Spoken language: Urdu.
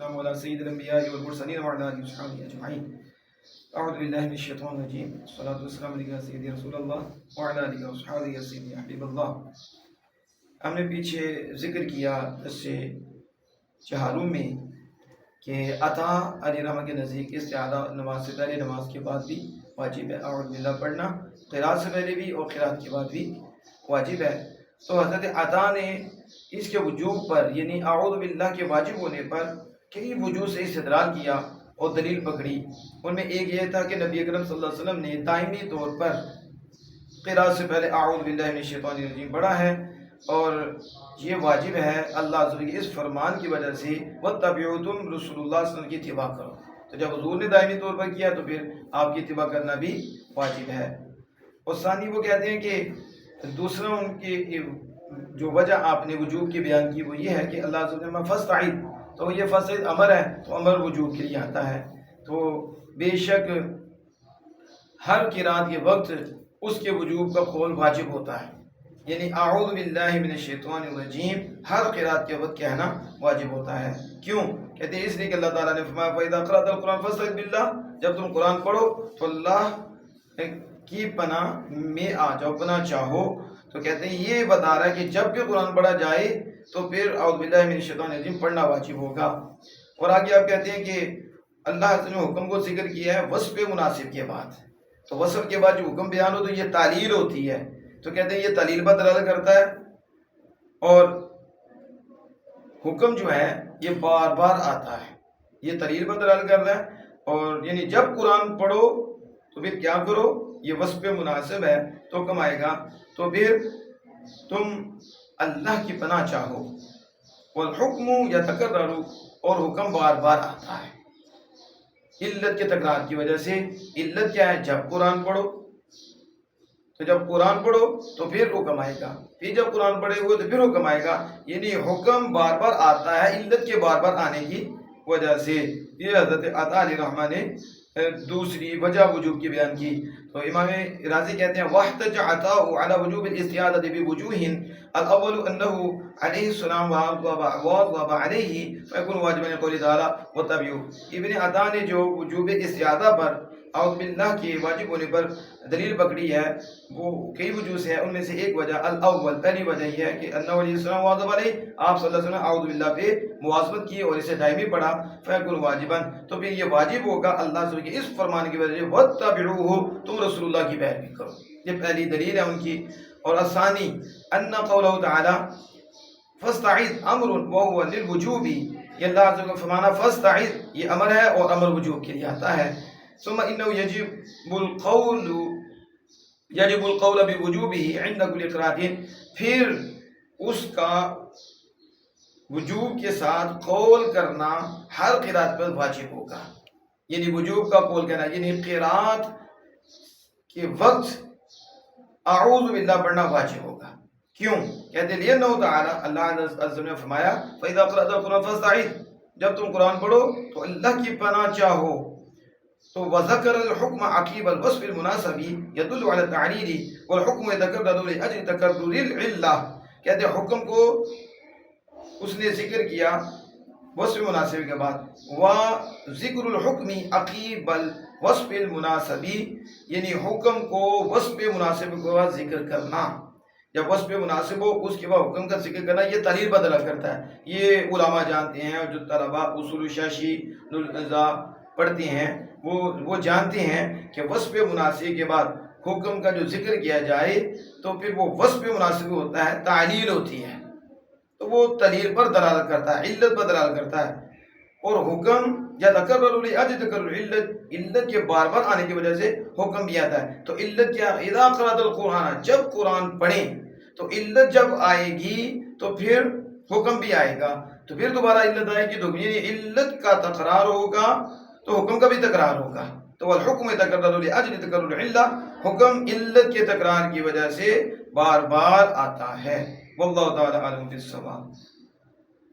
والسلام على سيد الأنبياء والمرسلين وعلى آله وصحبه أجمعين. أعوذ بالله من الشيطان الرجيم. الصلاة والسلام على سيدنا رسول الله وعلى آله وصحبه سيدنا حبيب اللہ. ہم نے پیچھے ذکر کیا درس چہاروں میں کہ عطا علی رحمہ کے نزدیک استعاذہ نماز سے پہلے نماز کے بعد بھی واجب ہے، اعوذ باللہ پڑھنا قرات سے پہلے بھی اور قرات کے بعد بھی واجب ہے. تو حضرت عطا نے اس کے وجوب پر یعنی اعوذ باللہ کے واجب ہونے پر کئی وجوہ سے استدلال کیا اور دلیل پکڑی. ان میں ایک یہ تھا کہ نبی اکرم صلی اللہ علیہ وسلم نے دائمی طور پر قرات سے پہلے اعوذ باللہ من الشیطان الرجیم پڑھا ہے اور یہ واجب ہے اللہ عز و جل اس فرمان کی وجہ سے وَاتَّبِعُوا تُم رسول اللہ صلی اللہ علیہ وسلم کی اتباع کرو. تو جب حضور نے دائمی طور پر کیا تو پھر آپ کی اتباع کرنا بھی واجب ہے. اور ثانی وہ کہتے ہیں کہ دوسرا ان کی جو وجہ آپ نے وجوب کی بیان کی وہ یہ ہے کہ اللہ عز و جل فاستعذ، تو یہ فاستعذ امر ہے تو امر وجوب کے لیے آتا ہے. تو بے شک ہر قرات کے وقت اس کے وجوب کا قول واجب ہوتا ہے، یعنی اعوذ باللہ من الشیطان الرجیم ہر قرات کے وقت کہنا واجب ہوتا ہے. کیوں کہتے ہیں؟ اس لیے کہ اللہ تعالیٰ نے فرمایا فَإِذَا قَرَأْتَ الْقُرْآنَ فَاسْتَعِذْ بِاللَّهِ، جب تم قرآن پڑھو تو اللہ کی پناہ میں آ جاؤ، پناہ چاہو. تو کہتے ہیں یہ بتا رہا ہے کہ جب بھی قرآن پڑھا جائے تو پھر اعوذ باللہ من الشیطان الرجیم پڑھنا واجب ہوگا. اور آگے آپ کہتے ہیں کہ اللہ نے حکم کو ذکر کیا ہے وصف مناسب کے بعد. تو وصف کے بعد جو حکم بیان ہو تو یہ تعلیل ہوتی ہے. تو کہتے ہیں یہ تعلیل پر دلالت کرتا ہے اور حکم جو ہے یہ بار بار آتا ہے، یہ تعلیل پر دلالت کرتا ہے. اور یعنی جب قرآن پڑھو تو پھر کیا کرو، یہ وصف مناسب ہے تو حکم آئے گا تو پھر تم اللہ کی پناہ چاہو. والحکم یتکرر، اور حکم بار بار آتا ہے علت کے تکرار کی وجہ سے. علت کیا ہے؟ جب قرآن پڑھو، تو جب قرآن پڑھو تو پھر حکم آئے گا، پھر جب قرآن پڑھے ہوئے تو پھر حکم آئے گا. یعنی حکم بار بار آتا ہے علت کے بار بار آنے کی وجہ سے. یہ حضرت عطا علیہ رحمہ نے دوسری وجہ وجوب کی بیان کی. تو امام راضی کہتے ہیں واحتج عطاء على وجوب الاستعاذة بوجوه الاول انه عليه السلام واظب عليه فيكون واجبا لقوله تعالى واتبعوا. ابن عطا نے جو وجوب استعاذہ پر اعوذ باللہ کے واجب ہونے پر دلیل پکڑی ہے وہ کئی وجوہ سے ہے. ان میں سے ایک وجہ الاول، پہلی وجہ یہ ہے کہ انہ علیہ السلام واظب علیہ، آپ صلی اللہ علیہ وسلم اعوذ باللہ پہ مواظبت کی اور اسے دائمی پڑھا. فیکون واجبا، تو پھر یہ واجب ہوگا اللہ سے اس فرمان کی وجہ سے واتبعوہ، تم رسول اللہ کی پیروی کرو. یہ پہلی دلیل ہے ان کی. اور الثانی ان قولہ تعالی فاستعذ امر وهو للوجوب، یہ اللہ عز و جل فرمانا فاستعذ یہ امر ہے اور امر وجوب کے لیے آتا ہے. ثم انه يجب القول بوجوبه عند كل قراءة، پھر اس کا وجوب کے ساتھ قول کرنا ہر قرات پر واجب ہوگا. یعنی وجوب کا قول کرنا یعنی قرات کے وقت اعوذ باللہ پڑھنا واجب ہوگا. کیوں کہتے ہیں؟ لأنه تعالی، اللہ عز و جل نے فرمایا فَإِذَا قَرَأْتَ الْقُرْآنَ فَاسْتَعِذْ، جب تم قرآن پڑھو تو اللہ کی پناہ چاہو. تو وذکر الحکم عقیب الوصف المناسب یدل علی التعلیل والحکم یتکرر لاجل تکرر العلہ. کہتے ہیں حکم کو اس نے ذکر کیا وصف مناسب کے بعد. وذکر الحکم عقیب الوصف المناسب، یعنی حکم کو وصف مناسب کے بعد ذکر کرنا. جب وصف مناسب ہو اس کے بعد حکم کا ذکر کرنا یہ تعلیل بدل کرتا ہے. یہ علماء جانتے ہیں، جو طلباء اصول شاشی نلزا پڑھتے ہیں وہ جانتے ہیں کہ وصف مناسب کے بعد حکم کا جو ذکر کیا جائے تو پھر وہ وصف مناسب ہوتا ہے، تعلیل ہوتی ہے تو وہ تعلیل پر دلالت کرتا ہے، علت پر دلالت کرتا ہے. اور حکم یا تکرر لاجل تکرر علت کے بار بار آنے کی وجہ سے حکم بھی آتا ہے. تو علت کیا؟ اذا قرأت القرآن، جب قرآن پڑھیں تو علت جب آئے گی تو پھر حکم بھی آئے گا. تو پھر دوبارہ علت آئے گی تو یعنی علت کا تکرار ہوگا تو حکم کا بھی تکرار ہوگا. تو الحکم یتکرر لاجل تکرر العلہ، حکم علت کے تکرار کی وجہ سے بار بار آتا ہے. واللہ تعالی عالم بالصواب.